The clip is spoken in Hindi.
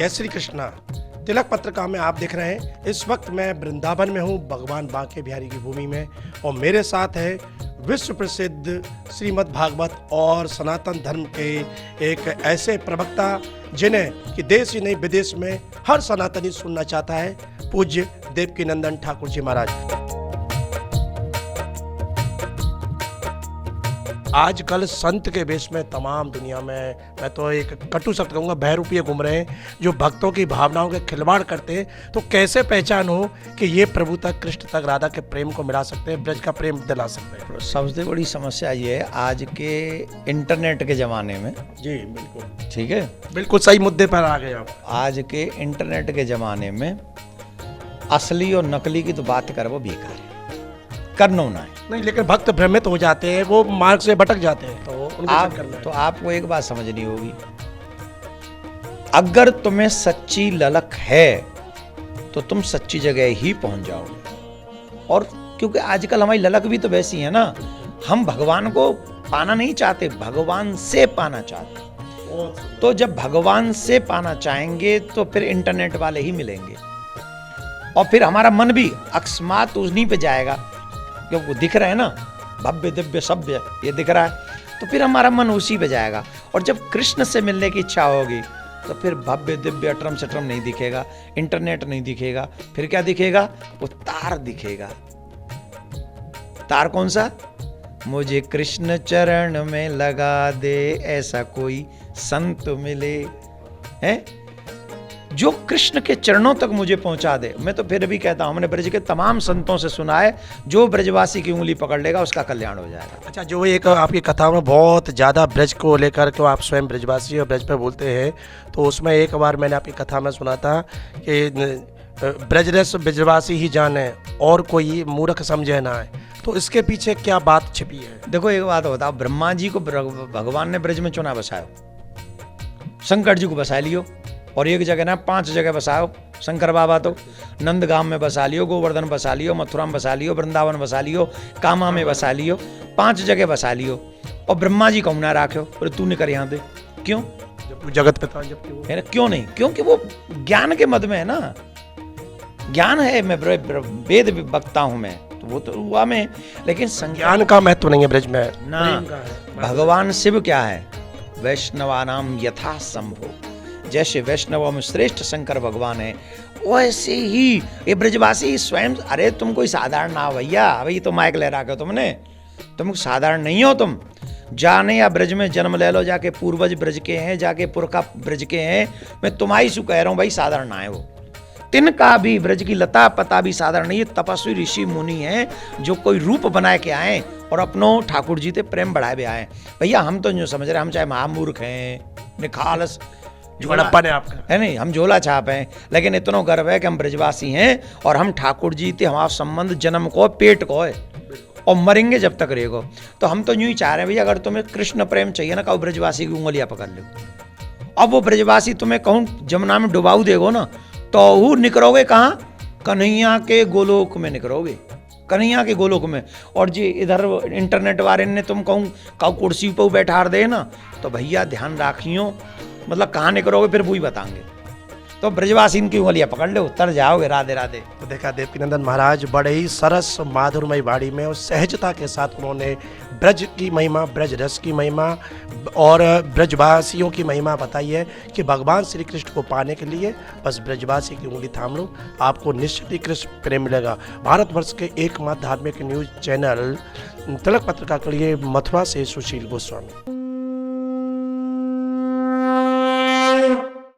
जय श्री कृष्णा। तिलक पत्रिका में आप देख रहे हैं। इस वक्त मैं वृंदावन में हूँ, भगवान बांके बिहारी की भूमि में, और मेरे साथ है विश्व प्रसिद्ध श्रीमद् भागवत और सनातन धर्म के एक ऐसे प्रवक्ता जिन्हें कि देश ही नहीं विदेश में हर सनातनी सुनना चाहता है, पूज्य देवकीनंदन ठाकुर जी महाराज। आजकल संत के वेश में तमाम दुनिया में, मैं तो एक कटु शब्द कहूँगा, बहरूपिये घूम रहे हैं जो भक्तों की भावनाओं के खिलवाड़ करते हैं। तो कैसे पहचान हो कि ये प्रभु तक, कृष्ण तक, राधा के प्रेम को मिला सकते हैं, ब्रज का प्रेम दिला सकते हैं? सबसे बड़ी समस्या ये है आज के इंटरनेट के ज़माने में। जी बिल्कुल ठीक है, बिल्कुल सही मुद्दे पर आ गए आप। आज के इंटरनेट के ज़माने में असली और नकली की तो बात कर, वो बेकार है, करना ना है। नहीं, लेकिन भक्त भ्रमित हो जाते हैं, वो मार्ग से भटक जाते हैं, तो आपको एक बात समझनी होगी, अगर तुम्हें सच्ची ललक है तो तुम सच्ची जगह ही पहुंच जाओगे। और क्योंकि आजकल हमारी ललक भी तो वैसी है ना, हम भगवान को पाना नहीं चाहते, भगवान से पाना चाहते। तो जब भगवान से पाना चाहेंगे तो फिर इंटरनेट वाले ही मिलेंगे, और फिर हमारा मन भी अकस्मात उन्हीं पे जाएगा, क्योंकि दिख रहा है ना, भव्य दिव्य सभ्य ये दिख रहा है, तो फिर हमारा मन उसी पे जाएगा। और जब कृष्ण से मिलने की इच्छा होगी तो फिर भव्य दिव्य अटरम सटरम नहीं दिखेगा, इंटरनेट नहीं दिखेगा, फिर क्या दिखेगा? वो तार दिखेगा। तार कौन सा? मुझे कृष्ण चरण में लगा दे, ऐसा कोई संत मिले हैं जो कृष्ण के चरणों तक मुझे पहुंचा दे। मैं तो फिर भी कहता हूं, हमने ब्रज के तमाम संतों से सुना है, जो ब्रजवासी की उंगली पकड़ लेगा उसका कल्याण हो जाएगा। अच्छा, जो एक आपकी कथा में बहुत ज़्यादा ब्रज को लेकर के आप स्वयं ब्रजवासी और ब्रज पर बोलते हैं, तो उसमें एक बार मैंने आपकी कथा में सुना था कि ब्रजरस ब्रजवासी ही जाने और कोई मूर्ख समझे ना है। तो इसके पीछे क्या बात छिपी है? देखो एक बात बताओ, ब्रह्मा जी को भगवान ने ब्रज में चुना बसायो, शंकर जी को बसा लियो, और एक जगह ना 5 जगह बसाओ। शंकर बाबा तो नंदगाम में बसा लियो, गोवर्धन बसा लियो, मथुरा में बसा लियो, वृंदावन बसा लियो, कामा में बसा लियो, 5 जगह बसा लियो, और ब्रह्मा जी को ना राख्यो, और तू नहीं कर यहाँ दे। क्यों? जब तू जगत पिता, जब क्यों नहीं? क्योंकि वो ज्ञान के मद में है ना, ज्ञान है, मैं वेद वक्ता हूं मैं, तो वो तो हुआ मैं, लेकिन ज्ञान का महत्व नहीं है ब्रज में ना। भगवान शिव क्या है? वैष्णवानाम यथा संभो, जैसे वैष्णवों में श्रेष्ठ शंकर भगवान है, वैसे ही ये ब्रजवासी स्वयं। अरे तुम कोई साधारण ना भैया, अभी तो माइक ले रहा हो तुमने, तुम साधारण नहीं हो। तुम जाने या ब्रज में जन्म ले लो, जाके पूर्वज ब्रज के हैं, जाके पुरखा ब्रज के हैं। मैं तुम्हारी सु कह रहा हूँ भाई, साधारण ना है वो। तिनका भी ब्रज की लता पता भी साधारण नहीं है, तपस्वी ऋषि मुनि हैं जो कोई रूप बनाए के आए और अपनों ठाकुर जी से प्रेम बढ़ाए भी आए। भैया हम तो जो समझ रहे, हम चाहे महामूर्ख हैं, निखालस बड़प्पन है आपका, है नहीं, हम झोला छाप हैं, लेकिन इतना गर्व है कि हम ब्रजवासी हैं, और हम ठाकुर जी थे, हमारा संबंध जन्म को पेट को है, और मरेंगे जब तक रहेगो। तो हम तो यूं ही चाह रहे हैं भैया, अगर तुम्हें कृष्ण प्रेम चाहिए ना, कहो ब्रजवासी की उंगलियां पकड़ लो। अब वो ब्रजवासी तुम्हें कहूँ जमुना में डुबाऊ देगो ना, तो वो निकलोगे कहाँ? कन्हैया के गोलोक में निकलोगे, कन्हैया के गोलोक में। और जी इधर इंटरनेट वाले ने तुम कहूँ कुर्सी पर बैठा दे ना, तो भैया ध्यान राखियो, मतलब कहाँ निकलोगे फिर वो ही बताएंगे। तो ब्रजवासी इनकी उंगलियां पकड़ लो, उतर जाओगे। राधे राधे। तो देखा देवकीनंदन महाराज बड़े ही सरस माधुरमय वाणी में और सहजता के साथ उन्होंने ब्रज की महिमा, ब्रज रस की महिमा और ब्रजवासियों की महिमा बताई है कि भगवान श्री कृष्ण को पाने के लिए बस ब्रजवासी की उंगली थाम लो, आपको निश्चित ही कृष्ण प्रेम मिलेगा। भारतवर्ष के एकमात्र धार्मिक न्यूज चैनल तिलक पत्रिका के लिए मथुरा से सुशील गोस्वामी।